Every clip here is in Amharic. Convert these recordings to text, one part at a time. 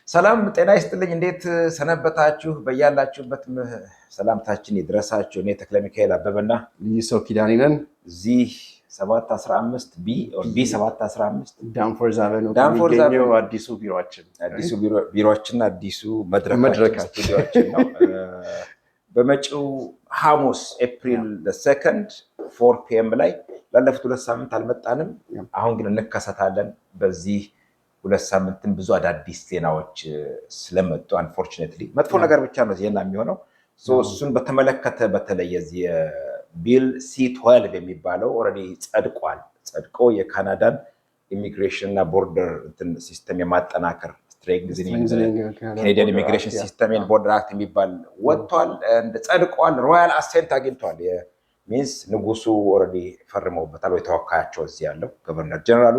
ሰላም ጤና ይስጥልኝ። እንዴት ሰነበታችሁ? በያላችሁበት ሰላምታችን ይድረሳችሁ። እኔ ተክለ ሚካኤል አበበና ይሰው ኪዳኔ ነን። እዚህ 715 ቢ 715 ዳንፎርዝ አቨኑ የሚገኘው አዲሱ ቢሮአችን አዲሱ መድረካችን ስቱዲዮአችን ነው። በመጪው ሐሙስ ኤፕሪል 2 4 PM ላይ ላለፉት 2 ሳምንት አልመጣንም። አሁን ግን እንከሰታለን። በዚህ 2 ሳምንትም ብዙ አዳዲስ ዜናዎች ስለመጡ አንፎርቹኔትሊ መጥፎ ነገር ብቻ ነው ዜና የሚሆነው። እሱን በተመለከተ በተለይ የዚህ ቢል C12 የሚባለው ኦልሬዲ ጸድቆ የካናዳን ኢሚግሬሽን እና ቦርደር ሲስተም የማጠናከር ካናዲያን ኢሚግሬሽን ሲስተም ኤንድ ቦርደር አክት የሚባል ወጥቷል፣ ጸድቋል። ሮያል አሴንት አግኝቷል። ሚንስ ንጉሱ ኦልሬዲ ፈርመውበታል ወይ ተወካያቸው እዚህ ያለው ገቨርነር ጀነራሉ።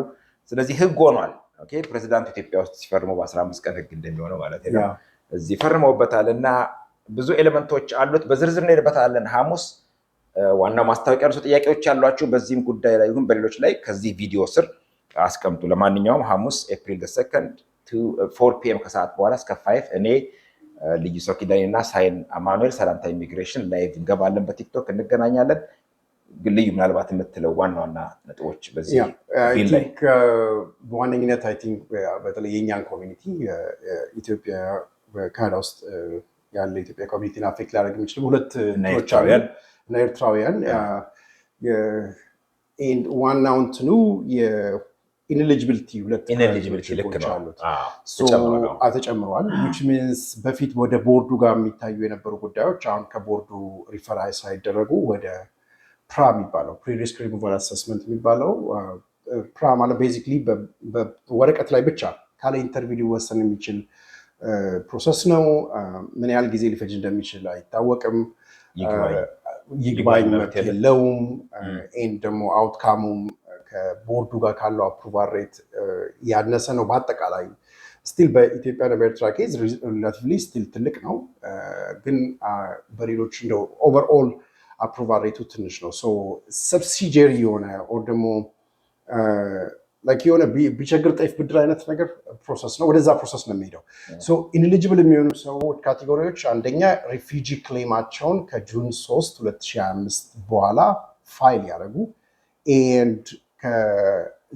ስለዚህ ህግ ሆኗል። ኦኬ ፕሬዚዳንቱ ኢትዮጵያ ውስጥ ሲፈርሙ በ15 ቀን ህግ እንደሚሆነው ማለት ነው። እዚህ ፈርመውበታል እና ብዙ ኤሌመንቶች አሉት። በዝርዝር እንሄድበታለን ሐሙስ። ዋናው ማስታወቂያ ነው። ጥያቄዎች ያሏችሁ በዚህም ጉዳይ ላይ ይሁን በሌሎች ላይ ከዚህ ቪዲዮ ስር አስቀምጡ። ለማንኛውም ሐሙስ ኤፕሪል 2 4 PM ከሰዓት በኋላ እስከ 5 እኔ ልዩ ሰው ኪዳኔ እና ሳይን አማኑኤል ሰላምታ ኢሚግሬሽን ላይቭ እንገባለን። በቲክቶክ እንገናኛለን። ግን ልዩ ምናልባት የምትለው ዋና ነጥቦች በዚህ ቢል ላይ በዋነኝነት አይ ቲንክ በተለይ የኛን ኮሚኒቲ ኢትዮጵያ በካናዳ ውስጥ ያለ ኢትዮጵያ ኮሚኒቲን አፌክት ሊያደርግ የሚችሉ ሁለት እንትኖች አሉ እና ኤርትራውያን ዋናው እንትኑ ኢንኤሊጂቢሊቲ ሁለት ልክ ነው ተጨምሯል። which means በፊት ወደ ቦርዱ ጋር የሚታዩ የነበሩ ጉዳዮች አሁን ከቦርዱ ሪፈር ሳይደረጉ ወደ ፕራ የሚባለው ፕሪ-ሪስክ ሪሙቫል አሰስመንት የሚባለው ፕራ ማለት ቤዚክሊ በወረቀት ላይ ብቻ ካለ ኢንተርቪው ሊወሰን የሚችል ፕሮሰስ ነው። ምን ያህል ጊዜ ሊፈጅ እንደሚችል አይታወቅም። ይግባኝ መብት የለውም። ደግሞ አውትካሙም ከቦርዱ ጋር ካለው አፕሩቫል ሬት ያነሰ ነው። በአጠቃላይ ስቲል በኢትዮጵያ እና በኤርትራ ኬዝ ሪላቲቭሊ ስቲል ትልቅ ነው፣ ግን በሌሎች እንደው ኦቨርኦል አፕሩቫል ሬቱ ትንሽ ነው። ሰብሲዲየሪ የሆነ ኦር ደግሞ የሆነ ቢቸግር ጤፍ ብድር አይነት ነገር ፕሮሰስ ነው። ወደዛ ፕሮሰስ ነው የሚሄደው። ኢንኤሊጂብል የሚሆኑ ሰዎች ካቴጎሪዎች አንደኛ ሪፊጂ ክሌማቸውን ከጁን 3 2025 በኋላ ፋይል ያደረጉ ኤንድ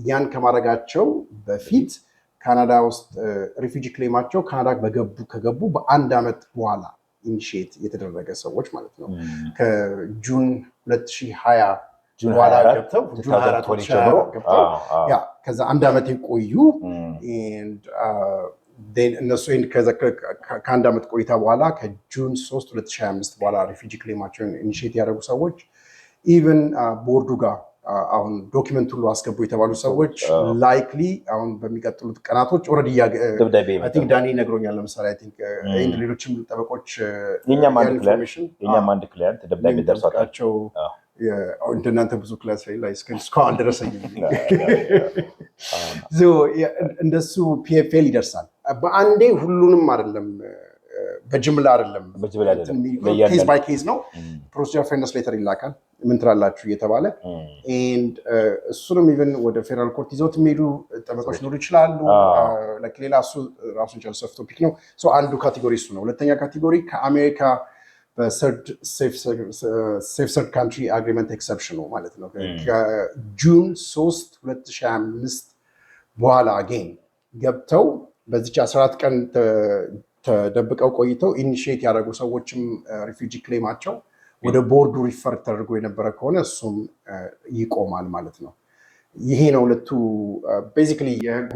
ያን ከማድረጋቸው በፊት ካናዳ ውስጥ ሪፊጂ ክሌማቸው ካናዳ ከገቡ በ1 ዓመት በኋላ ኢኒሺየት የተደረገ ሰዎች ማለት ነው። ከጁን 2020 በኋላ ገብተው ጁን 24 ገብተው ከዛ 1 ዓመት የቆዩ እነሱ ከ1 ዓመት ቆይታ በኋላ ከጁን 3 2025 በኋላ ሪፊጂ ክሌማቸውን ኢኒሺየት ያደረጉ ሰዎች ኢቨን ቦርዱ ጋር አሁን ዶክመንት ሁሉ አስገቡ የተባሉ ሰዎች ላይክሊ አሁን በሚቀጥሉት ቀናቶች ኦልሬዲ አይ ቲንክ ዳኒ ነግሮኛል። ለምሳሌ አይ ቲንክ ሌሎችም ጠበቆች የኛም አንድ ክሊያንት ደብዳቤ ደርሷቸው እንደናንተ ብዙ ክላስ ላይ እስካሁን አልደረሰኝም። እንደሱ PFL ይደርሳል። በአንዴ ሁሉንም አይደለም፣ በጅምላ አይደለም፣ ኬዝ ባይ ኬዝ ነው። ፕሮሲጀር ፍሬንድስ ሌተር ይላካል ምን ትላላችሁ እየተባለ እሱንም ኢቨን ወደ ፌደራል ኮርት ይዘውት የሚሄዱ ጠበቆች ሊኖሩ ይችላሉ። ሌላ እሱ ራሱን ቻለ ሰፍ ቶፒክ ነው። አንዱ ካቴጎሪ እሱ ነው። ሁለተኛ ካቴጎሪ ከአሜሪካ በሴፍ ሰርድ ካንትሪ አግሪመንት ኤክሰፕሽኑ ማለት ነው። ከጁን 3 2025 በኋላ አጌን ገብተው በዚች 14 ቀን ተደብቀው ቆይተው ኢኒሺየት ያደረጉ ሰዎችም ሪፊጂ ክሌማቸው ወደ ቦርዱ ሪፈር ተደርጎ የነበረ ከሆነ እሱም ይቆማል ማለት ነው። ይሄ ነው ሁለቱ ቤዚክሊ የህጉ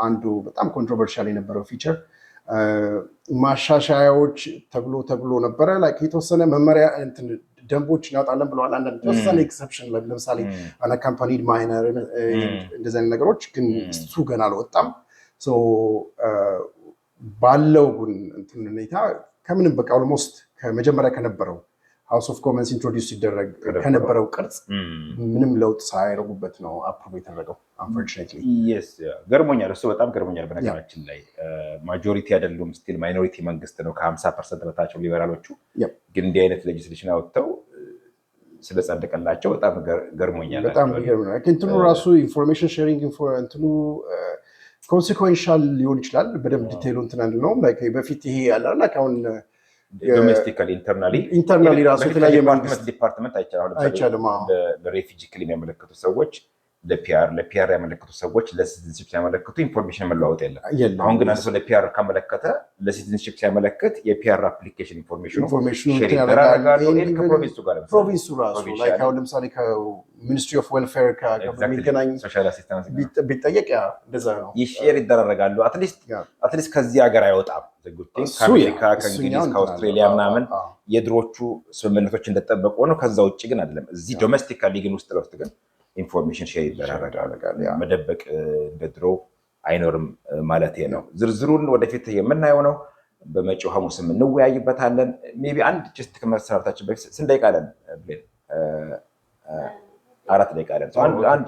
አንዱ በጣም ኮንትሮቨርሻል የነበረው ፊቸር። ማሻሻያዎች ተብሎ ነበረ የተወሰነ መመሪያ ደንቦች እናወጣለን ብለዋል። አንዳንድ የተወሰነ ኤክሰፕሽን ለምሳሌ አንአካምፓኒድ ማይነር እንደዚህ አይነት ነገሮች ግን እሱ ገና አልወጣም። ባለው ሁኔታ ከምንም በቃ ኦልሞስት ከመጀመሪያ ከነበረው ሃውስ ኦፍ ኮመንስ ኢንትሮዲውስ ሲደረግ ከነበረው ቅርጽ ምንም ለውጥ ሳያደርጉበት ነው አፕሩቭ የተደረገው። አንፎርቹኔትሊ ገርሞኛል። እሱ በጣም ገርሞኛል። በነገራችን ላይ ማጆሪቲ አይደሉም፣ ስቲል ማይኖሪቲ መንግስት ነው። ከ50% በታቸው ሊበራሎቹ ግን እንዲህ አይነት ሌጅስሌሽን አወጥተው ስለጸደቀላቸው በጣም ገርሞኛል። በጣም ገርሞኛል። እንትኑ ራሱ ኢንፎርሜሽን ሼሪንግ እንትኑ ኮንሲኩዌንሻል ሊሆን ይችላል። በደንብ ዲቴይሉ እንትን አንድ ነው። ላይክ በፊት ይሄ ያለና አሁን ዶሜስቲካሊ ኢንተርናሊ ራሱ የተለያየ መንግስት ዲፓርትመንት አይቻልም። ለሬፊጂ ክሌም ያመለከቱ ሰዎች ለፒአር ያመለከቱ ሰዎች ለሲቲዝንሺፕ ሲያመለክቱ ኢንፎርሜሽን መለዋወጥ የለም። አሁን ግን አንድ ሰው ለፒአር ካመለከተ ለሲቲዝንሺፕ ሲያመለክት የፒአር አፕሊኬሽን ኢንፎርሜሽኑ ሼር ይደረጋሉ ፕሮቪንሱ ራሱ ላይ አሁን ለምሳሌ ከሚኒስትሪ ኦፍ ዌልፌር ከሚገናኝ ሶሻል አሲስታንስ ቢጠየቅ እንደዛ ነው ሼር ይደረጋሉ። አትሊስት ከዚህ ሀገር አይወጣም። ከአሜሪካ ከእንግሊዝ ከአውስትሬሊያ ምናምን የድሮቹ ስምምነቶች እንደጠበቁ ነው። ከዛ ውጭ ግን አይደለም። እዚህ ዶሜስቲካሊ ግን ውስጥ ለውስጥ ግን ኢንፎርሜሽን ሼር ይደረጋል። መደበቅ እንደ ድሮ አይኖርም ማለት ነው። ዝርዝሩን ወደፊት የምናየው ነው። በመጪው ሐሙስም እንወያይበታለን። ሜይ ቢ አንድ ጀስት ከመሰራታችን በፊት ስንት ደቂቃ አለን ብለን 4 ደቂቃ አለን። አንድ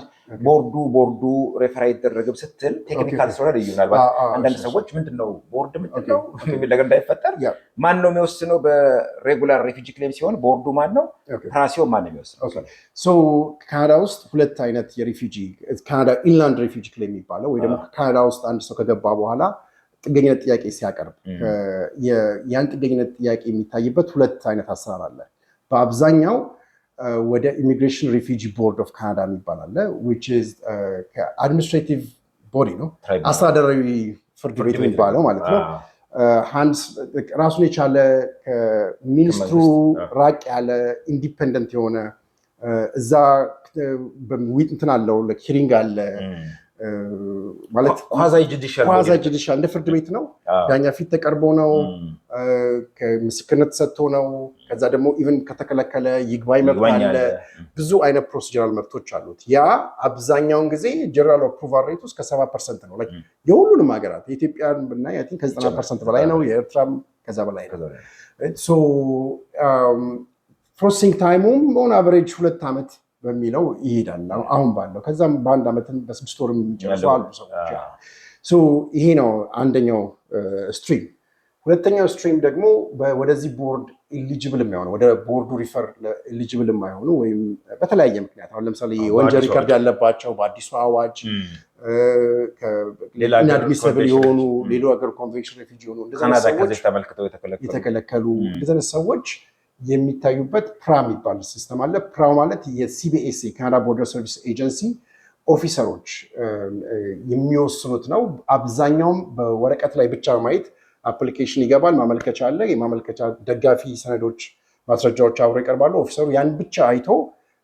ቦርዱ ሬፈር አይደረግም ስትል ቴክኒካል ስለሆነ ልዩ ምናልባት አንዳንድ ሰዎች ምንድነው ቦርድ ምንድነው የሚል ነገር እንዳይፈጠር ማን ነው የሚወስነው? በሬጉላር ሬፊጂ ክሌም ሲሆን ቦርዱ ማን ነው? ፕራሲዮ ማን ነው የሚወስነው? ካናዳ ውስጥ ሁለት አይነት የሬፊጂ ካናዳ ኢንላንድ ሬፊጂ ክሌም የሚባለው ወይ ደግሞ ካናዳ ውስጥ አንድ ሰው ከገባ በኋላ ጥገኝነት ጥያቄ ሲያቀርብ ያን ጥገኝነት ጥያቄ የሚታይበት ሁለት አይነት አሰራር አለ። በአብዛኛው ወደ ኢሚግሬሽን ሪፊጂ ቦርድ ኦፍ ካናዳ የሚባል አለ which is አድሚኒስትሬቲቭ ቦዲ ነው፣ አስተዳደራዊ ፍርድ ቤት የሚባለው ማለት ነው። ራሱን የቻለ ሚኒስትሩ ራቅ ያለ ኢንዲፔንደንት የሆነ እዛ እንትን አለው ሂሪንግ አለ ማለት ኳዛይ ጁዲሻል እንደ ፍርድ ቤት ነው። ዳኛ ፊት ተቀርቦ ነው፣ ምስክርነት ሰጥቶ ነው። ከዛ ደግሞ ኢቭን ከተከለከለ ይግባኝ መብት አለ። ብዙ አይነት ፕሮሲጀራል መብቶች አሉት። ያ አብዛኛውን ጊዜ ጀነራል አፕሩቫል ሬቱ እስከ 70% ነው። የሁሉንም ሀገራት የኢትዮጵያን ብናይ አይ ቲንክ ከ90% በላይ ነው። የኤርትራም ከዛ በላይ ነው። ፕሮሰሲንግ ታይሙም ኦን አቨሬጅ 2 ዓመት በሚለው ይሄዳል አሁን ባለው። ከዛም በ1 ዓመትም በ6 ወርም የሚጨርሱ አሉ ሰዎች። ይሄ ነው አንደኛው ስትሪም። ሁለተኛው ስትሪም ደግሞ ወደዚህ ቦርድ ኢሊጂብል የሚሆነው ወደ ቦርዱ ሪፈር ኢሊጂብል የማይሆኑ ወይም በተለያየ ምክንያት አሁን ለምሳሌ ወንጀል ሪከርድ ያለባቸው በአዲሱ አዋጅ ኢንአድሚሲብል የሆኑ ሌሎ ሀገር ኮንቬንሽን ሬፊጂ የሆኑ የተከለከሉ እንደዚህ ሰዎች የሚታዩበት ፕራ የሚባል ሲስተም አለ። ፕራ ማለት የሲቢኤስ የካናዳ ቦርደር ሰርቪስ ኤጀንሲ ኦፊሰሮች የሚወስኑት ነው። አብዛኛውም በወረቀት ላይ ብቻ ማየት አፕሊኬሽን ይገባል፣ ማመልከቻ አለ። የማመልከቻ ደጋፊ ሰነዶች፣ ማስረጃዎች አብረው ይቀርባሉ። ኦፊሰሩ ያን ብቻ አይቶ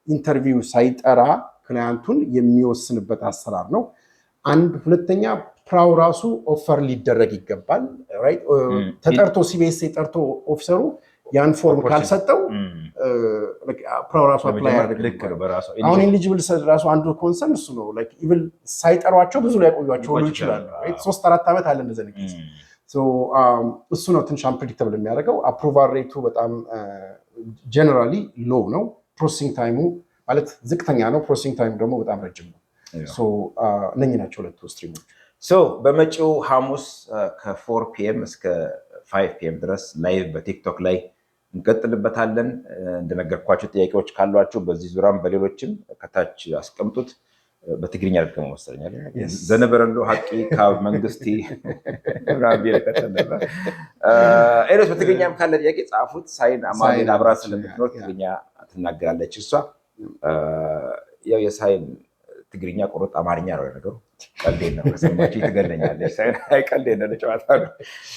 ኢንተርቪው ሳይጠራ ክላያንቱን የሚወስንበት አሰራር ነው። ሁለተኛ ፕራው ራሱ ኦፈር ሊደረግ ይገባል። ተጠርቶ ሲቢኤስ ጠርቶ ኦፊሰሩ ያን ፎርም ካልሰጠው ፕራው ራሱ አፕላይ ያደርጋል። አሁን ኤሊጂብል ራሱ አንዱ ኮንሰርን እሱ ነው። ኢቭን ሳይጠሯቸው ብዙ ላይ ቆዩቸው ሁሉ ይችላል። 3-4 ዓመት አለ እንደዚህ ነው። እሱ ነው ትንሽ አንፕሬዲክተብል የሚያደርገው። አፕሩቫል ሬቱ በጣም ጀነራሊ ሎው ነው። ፕሮሰሲንግ ታይሙ ማለት ዝቅተኛ ነው። ፕሮሰሲንግ ታይሙ ደግሞ በጣም ረጅም ነው። እነኚህ ናቸው ሁለቱ ስትሪሞች። በመጪው ሐሙስ ከ4 ፒኤም እስከ 5 ፒኤም ድረስ ላይቭ በቲክቶክ ላይ እንቀጥልበታለን። እንደነገርኳቸው ጥያቄዎች ካሏቸው በዚህ ዙሪያም በሌሎችም ከታች አስቀምጡት። በትግርኛ ደግሞ መሰለኛል ዘነበረሎ ሀቂ ካብ መንግስቲ ኤሮስ በትግርኛም ካለ ጥያቄ ጻፉት። ሳይን አማኑኤል አብራ ስለምትኖር ትግርኛ ትናገራለች እሷ። ያው የሳይን ትግርኛ ቁርጥ አማርኛ ነው ነገሩ። ቀልዴን ነው ከሰማችሁ ትገለኛለች። ሳይን ቀልዴን ነው ጨዋታ ነው።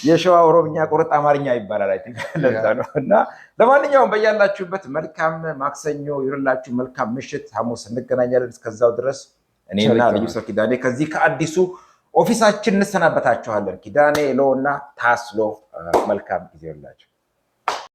የሸዋ ኦሮምኛ ቁርጥ አማርኛ ይባላል። አይ ቲንክ ለዛ ነው። እና ለማንኛውም በያላችሁበት መልካም ማክሰኞ ይሁንላችሁ። መልካም ምሽት። ሐሙስ እንገናኛለን። እስከዛው ድረስ እኔና ልዩ ሰው ኪዳኔ ከዚህ ከአዲሱ ኦፊሳችን እንሰናበታችኋለን። ኪዳኔ ሎ እና ታስሎ መልካም ጊዜ ይሁንላችሁ።